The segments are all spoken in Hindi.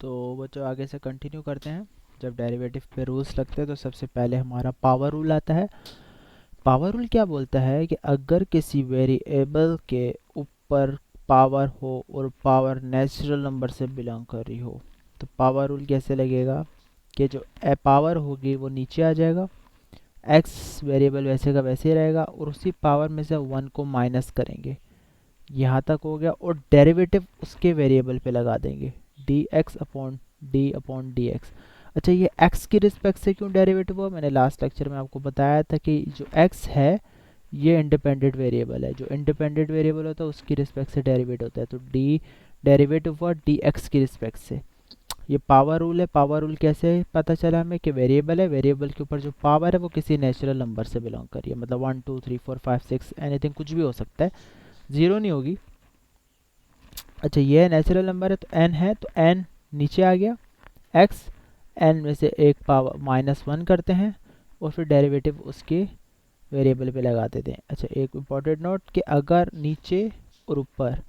तो बच्चों आगे से कंटिन्यू करते हैं। जब डेरिवेटिव पे रूल्स लगते हैं तो सबसे पहले हमारा पावर रूल आता है। पावर रूल क्या बोलता है कि अगर किसी वेरिएबल के ऊपर पावर हो और पावर नेचुरल नंबर से बिलोंग कर रही हो तो पावर रूल कैसे लगेगा कि जो पावर होगी वो नीचे आ जाएगा, एक्स वेरिएबल वैसे का वैसे ही रहेगा और उसी पावर में से 1 को माइनस करेंगे। यहाँ तक हो गया और डेरिवेटिव उसके वेरिएबल पे लगा देंगे, D X upon D x. अच्छा, ये x की रिस्पेक्ट से क्यों डेरिवेटिव हुआ? मैंने लास्ट लेक्चर में आपको बताया था कि जो x है ये इंडिपेंडेंट वेरिएबल है, जो इंडिपेंडेंट वेरिएबल होता है उसकी रिस्पेक्ट से डेरिवेट होता है, तो डी डेरिवेटिव हुआ डी एक्स की रिस्पेक्ट से। ये पावर रूल है। पावर रूल कैसे पता चला हमें कि वेरिएबल है, वेरिएबल के ऊपर जो पावर है वो किसी नेचुरल नंबर से बिलोंग कर रही है, मतलब 1 2 3 4 5 6 एनीथिंग, कुछ भी हो सकता है, जीरो नहीं होगी। अच्छा, ये नेचुरल नंबर है तो n है, तो n नीचे आ गया, x n में से एक पावर -1 करते हैं और फिर डेरिवेटिव उसके वेरिएबल पे लगा देते हैं। अच्छा, एक इम्पॉर्टेंट नोट कि अगर नीचे और ऊपर,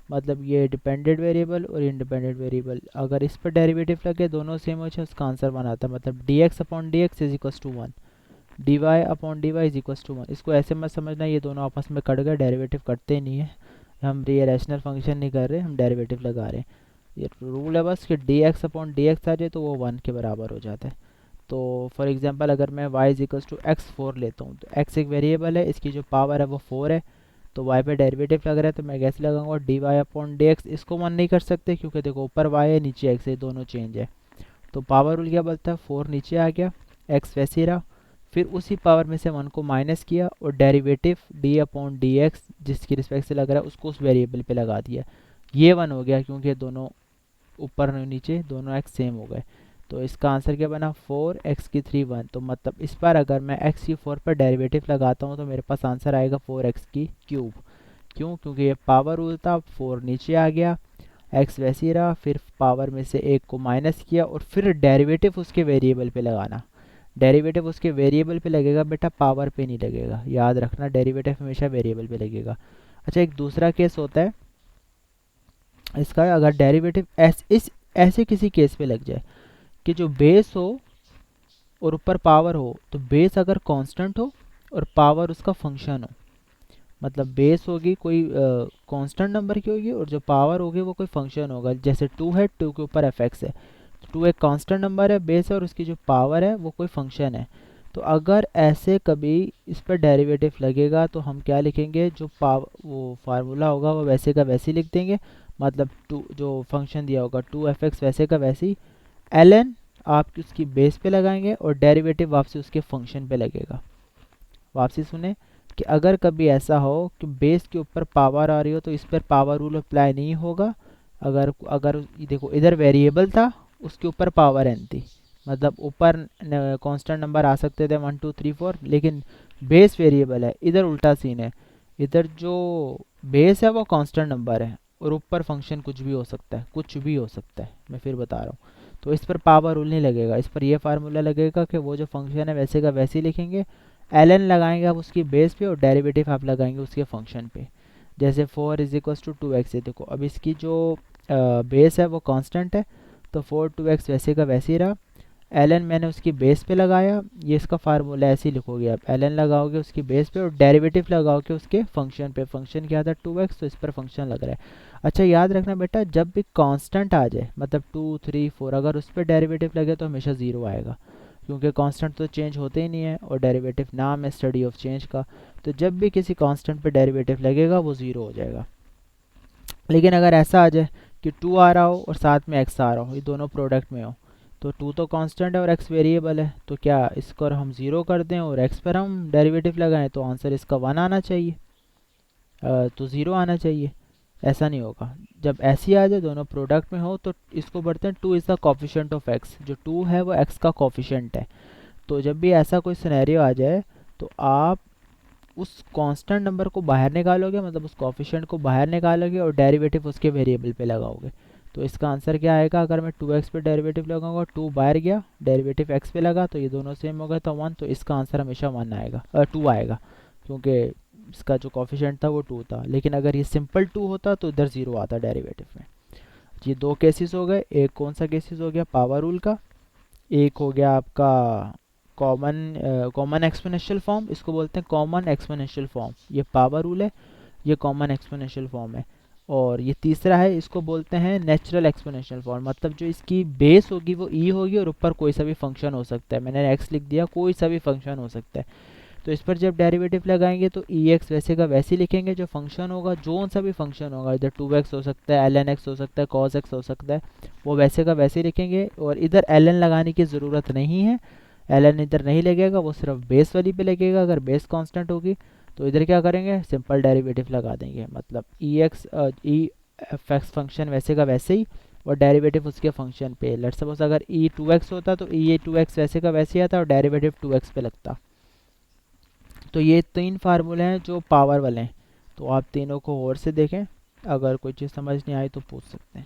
मतलब ये डिपेंडेंट वेरिएबल और इंडिपेंडेंट वेरिएबल, अगर इस पर डेरिवेटिव लगे दोनों सेम हो जाए उसका आंसर बनाता है, मतलब D X upon D X is equals to 1, D Y upon D Y is equals to 1। इसको ऐसे मत समझना ये दोनों आपस में कट गए, डेरिवेटिव कटते नहीं है, हम ये रैशनल फंक्शन नहीं कर रहे, हम डेरिवेटिव लगा रहे हैं। ये रूल है बस कि D X upon D X आ जाए तो वो 1 के बराबर हो जाता है। तो फॉर एग्जांपल अगर मैं y is equals to X 4 लेता हूँ तो x एक वेरिएबल है, इसकी जो पावर है वो 4 है, तो y पे डेरिवेटिव लग रहा है तो मैं कैसे लगाऊंगा, D Y upon D X. इसको 1 नहीं कर सकते क्योंकि देखो ऊपर y है नीचे x है, दोनों चेंज है, तो पावर रूल क्या बोलता है, 4 नीचे आ गया, x वैसे ही रहा, फिर उसी पावर में से 1 को माइनस किया और derivative D upon D x जिसकी रिस्पेक्ट से लग रहा है उसको उस वेरिएबल पे लगा दिया। ये 1 हो गया क्योंकि दोनों ऊपर और नीचे दोनों x सेम हो गए, तो इसका आंसर क्या बना, 4x की 3 1। तो मतलब इस पर अगर मैं x की 4 पर डेरिवेटिव लगाता हूँ तो मेरे पास आंसर आएगा 4x की क्यूब। क्यों? क्योंकि ये पावर रूल था, 4 नीचे आ गया, x वैसे ही रहा, फिर पावर में से एक को माइनस किया और फिर डेरिवेटिव उसके वेरिएबल पे लगाना। डेरिवेटिव उसके वेरिएबल पे लगेगा बेटा, पावर पे नहीं लगेगा, याद रखना डेरिवेटिव हमेशा वेरिएबल पे लगेगा। अच्छा, एक दूसरा केस होता है इसका, अगर डेरिवेटिव ऐसे किसी केस पे लग जाए कि जो बेस हो और ऊपर पावर हो, तो बेस अगर कांस्टेंट हो और पावर उसका फंक्शन हो, मतलब बेस होगी कोई कांस्टेंट नंबर की होगी और जो पावर होगी वो कोई फंक्शन होगा, जैसे 2 है, 2 के ऊपर एफ एक्स है, 2 एक कांस्टेंट नंबर है, बेस है और उसकी जो पावर है वो कोई फंक्शन है। तो अगर ऐसे कभी इस पर डेरिवेटिव लगेगा तो हम क्या लिखेंगे, जो वो फार्मूला होगा वो वैसे का वैसे ही लिख देंगे, मतलब टू जो फंक्शन दिया होगा 2f(x) वैसे का वैसे ही, ln आप उसकी बेस पे लगाएंगे और डेरिवेटिव वापसी उसके फंक्शन पे लगेगा। वापसी सुने कि अगर कभी ऐसा हो कि बेस के ऊपर पावर आ रही हो तो इस पर पावर रूल अप्लाई नहीं होगा। अगर अगर देखो इधर वेरिएबल था उसके ऊपर पावर n थी, मतलब ऊपर कांस्टेंट नंबर आ सकते थे 1 2 3 4, लेकिन बेस वेरिएबल है, इधर उल्टा सीन है, इधर जो बेस है वो कांस्टेंट नंबर है और ऊपर फंक्शन कुछ भी हो सकता है, कुछ भी हो सकता है, मैं फिर बता रहा हूँ। तो इस पर पावर रूल नहीं लगेगा, इस पर ये फार्मूला लगेगा कि वो जो फंक्शन है वैसे का वैसे ही लिखेंगे, ln लगाएंगे आप उसकी बेस पे और डेरिवेटिव आप लगाएंगे उसके फंक्शन पे। जैसे 4 इज इक्वल्स टू 2x है, देखो अब इसकी जो बेस है वो कांस्टेंट है, तो 4 2x वैसे का वैसे ही रहा, ln मैंने उसकी बेस पे लगाया, ये इसका फार्मूला ऐसे ही लिखोगे आप, ln लगाओगे उसकी बेस पे और डेरिवेटिव लगाओगे उसके फंक्शन पे, फंक्शन क्या था 2x, तो इस पर फंक्शन लग रहा है। अच्छा, याद रखना बेटा जब भी कांस्टेंट आ जाए, मतलब 2 3 4, अगर उस पर डेरिवेटिव लगे तो हमेशा ज़ीरो आएगा, क्योंकि कांस्टेंट तो चेंज होते ही नहीं है और डेरिवेटिव नाम है स्टडी ऑफ चेंज का, तो जब भी किसी कांस्टेंट पे डेरिवेटिव लगेगा वो ज़ीरो हो जाएगा। लेकिन अगर ऐसा आ जाए कि 2 आ रहा हो और साथ में x आ रहा हो, ये दोनों प्रोडक्ट में हो, तो 2 तो कांस्टेंट है और x वेरिएबल है, तो क्या इसको हम ज़ीरो कर दें और x पर हम डेरिवेटिव लगाएं तो आंसर इसका 1 आना चाहिए, तो ज़ीरो आना चाहिए। ऐसा नहीं होगा, जब ऐसी आ जाए दोनों प्रोडक्ट में हो तो इसको बढ़ते हैं 2 is the coefficient of x, जो 2 है वो x का कॉफिशेंट है। तो जब भी ऐसा कोई सिनेरियो आ जाए तो आप उस कांस्टेंट नंबर को बाहर निकालोगे, मतलब उस कॉफिशेंट को बाहर निकालोगे और डेरिवेटिव उसके वेरिएबल पे लगाओगे, तो इसका आंसर क्या आएगा, अगर मैं 2x पे डेरिवेटिव लगाऊंगा, 2 बाहर गया, डेरिवेटिव x पे लगा तो ये दोनों सेम हो गए तो 1, तो इसका आंसर हमेशा 1 आएगा, 2 आएगा, क्योंकि इसका जो कॉफिशेंट था वो 2 था। लेकिन अगर ये सिंपल 2 होता तो इधर 0 आता डेरिवेटिव में। ये दो केसेस हो गए। एक कौन सा केसेस हो गया, पावर रूल का। एक हो गया आपका कॉमन एक्सपोनेंशियल फॉर्म, इसको बोलते हैं कॉमन एक्सपोनेंशियल फॉर्म। ये पावर रूल है, ये कॉमन एक्सपोनेंशियल फॉर्म है। और ये तीसरा है, इसको बोलते हैं नेचुरल एक्सपोनेंशियल फॉर्म। मतलब जो इसकी बेस होगी वो ई होगी और ऊपर कोई सा भी फंक्शन हो सकता है। मैंने एक्स लिख दिया, कोई सा भी फंक्शन हो सकता है। तो इस पर जब डेरिवेटिव लगाएंगे तो ई एक्स वैसे का वैसे ही लिखेंगे। जो फंक्शन होगा, जो सा भी फंक्शन होगा, इधर 2x हो सकता है, ln x हो सकता है, cos x हो सकता है, वो वैसे का वैसे ही लिखेंगे। और इधर ln लगाने की ज़रूरत नहीं है, ln इधर नहीं लगेगा, वो सिर्फ बेस वाली पे लगेगा। अगर बेस कांस्टेंट होगी तो इधर क्या करेंगे, सिंपल डेरिवेटिव लगा देंगे। मतलब ई एफ एक्स फंक्शन वैसे का वैसे ही, और डेरिवेटिव उसके फंक्शन पे। लेट्स सपोज अगर ई 2x होता तो ई 2x वैसे का वैसे ही आता और डेरिवेटिव 2x पे लगता। तो ये तीन फार्मूले हैं जो पावर वाले हैं। तो आप तीनों को और से देखें, अगर कोई चीज़ समझ नहीं आई तो पूछ सकते हैं।